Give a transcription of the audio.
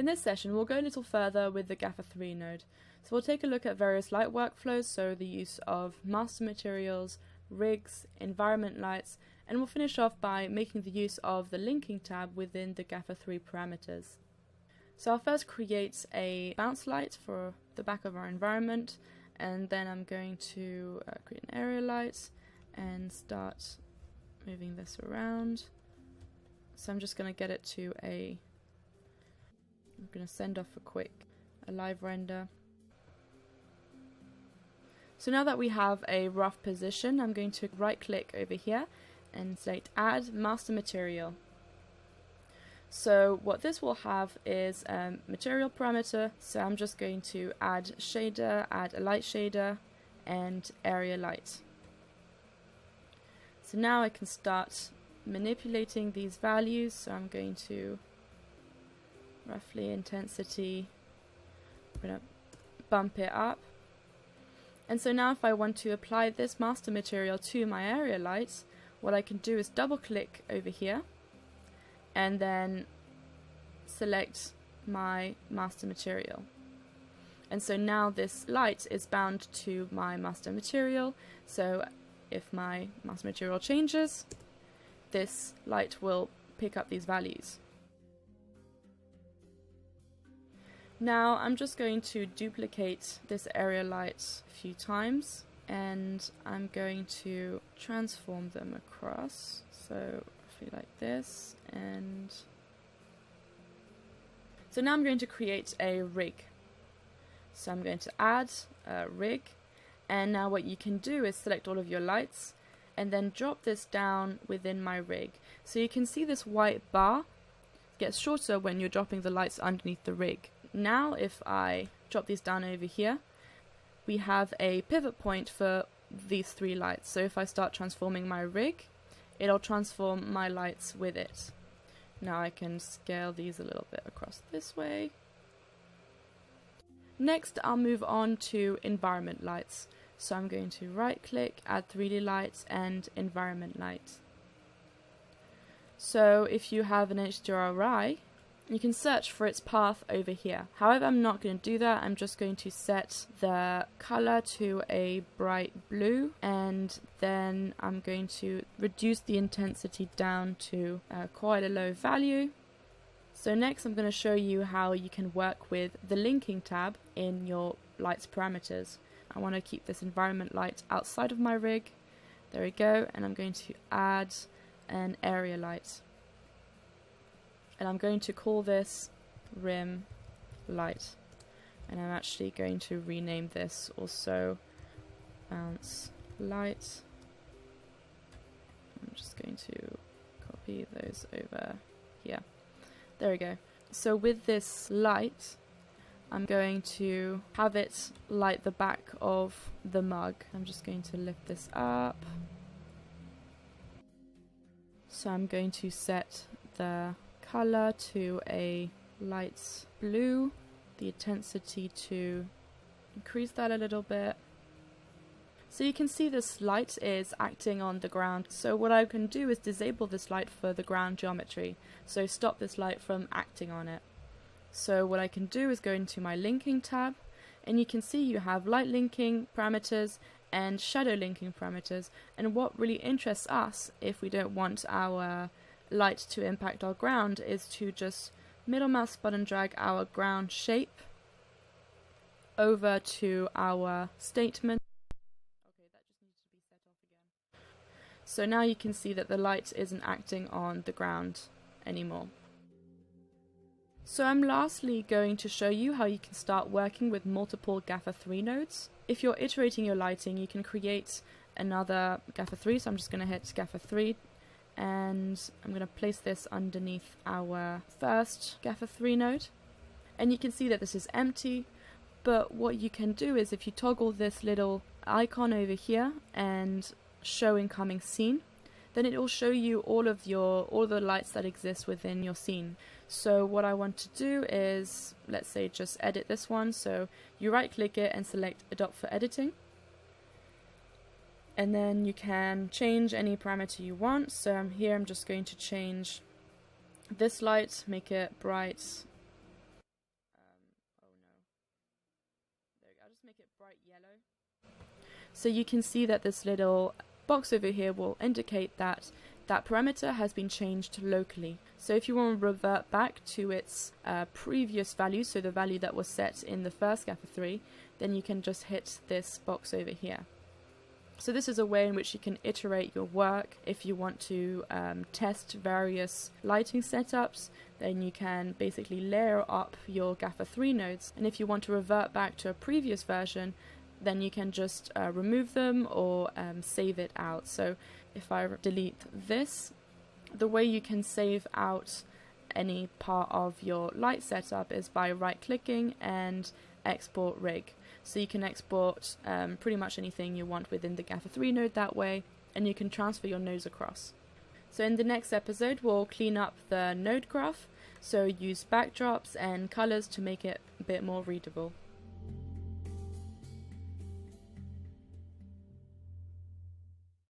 In this session, we'll go a little further with the Gafferthree node. So we'll take a look at various light workflows, so the use of master materials, rigs, environment lights, and we'll finish off by making the use of the linking tab within the Gafferthree parameters. So I'll first create a bounce light for the back of our environment, and then I'm going to create an area light and start moving this around. So I'm just going to get it to I'm going to send off a live render. So now that we have a rough position, I'm going to right click over here and select Add Master Material. So what this will have is a material parameter, so I'm just going to add shader, add a light shader, and area light. So now I can start manipulating these values, so I'm going to roughly intensity, I'm going to bump it up. And so now if I want to apply this master material to my area lights, what I can do is double click over here and then select my master material. And so now this light is bound to my master material, so if my master material changes, this light will pick up these values. Now I'm just going to duplicate this area light a few times, and I'm going to transform them across, so roughly like this. And so now I'm going to create a rig. So I'm going to add a rig, and now what you can do is select all of your lights and then drop this down within my rig. So you can see this white bar gets shorter when you're dropping the lights underneath the rig. Now if I drop these down over here, we have a pivot point for these three lights. So if I start transforming my rig, it'll transform my lights with it. Now I can scale these a little bit across this way. Next I'll move on to environment lights. So I'm going to right click, add 3D lights and environment light. So if you have an HDRI, you can search for its path over here. However, I'm not going to do that. I'm just going to set the color to a bright blue, and then I'm going to reduce the intensity down to quite a low value. So next I'm going to show you how you can work with the linking tab in your lights parameters. I want to keep this environment light outside of my rig. There we go, and I'm going to add an area light. And I'm going to call this rim light, and I'm actually going to rename this also bounce light. I'm just going to copy those over here. There we go. So with this light, I'm going to have it light the back of the mug. I'm just going to lift this up. So I'm going to set the color to a light blue, the intensity to increase that a little bit. So you can see this light is acting on the ground. So what I can do is disable this light for the ground geometry. So stop this light from acting on it. So what I can do is go into my linking tab, and you can see you have light linking parameters and shadow linking parameters. And what really interests us, if we don't want our light to impact our ground, is to just middle mouse button drag our ground shape over to our statement. Okay, that just needs to be set off again. So now you can see that the light isn't acting on the ground anymore. So I'm lastly going to show you how you can start working with multiple Gafferthree nodes. If you're iterating your lighting, you can create another Gafferthree. So I'm just going to hit Gafferthree, and I'm going to place this underneath our first Gafferthree node. And you can see that this is empty, but what you can do is if you toggle this little icon over here and show incoming scene, then it will show you all the lights that exist within your scene. So what I want to do is, let's say, just edit this one. So you right click it and select Adopt for editing. And then you can change any parameter you want. So here I'm just going to change this light, make it bright So you can see that this little box over here will indicate that that parameter has been changed locally. So if you want to revert back to its previous value, so the value that was set in the first Gafferthree, then you can just hit this box over here. So this is a way in which you can iterate your work. If you want to test various lighting setups, then you can basically layer up your Gafferthree nodes. And if you want to revert back to a previous version, then you can just remove them or save it out. So if I delete this, the way you can save out any part of your light setup is by right-clicking and export rig. So you can export pretty much anything you want within the Gafferthree node that way, and you can transfer your nodes across. So in the next episode, we'll clean up the node graph, so use backdrops and colors to make it a bit more readable.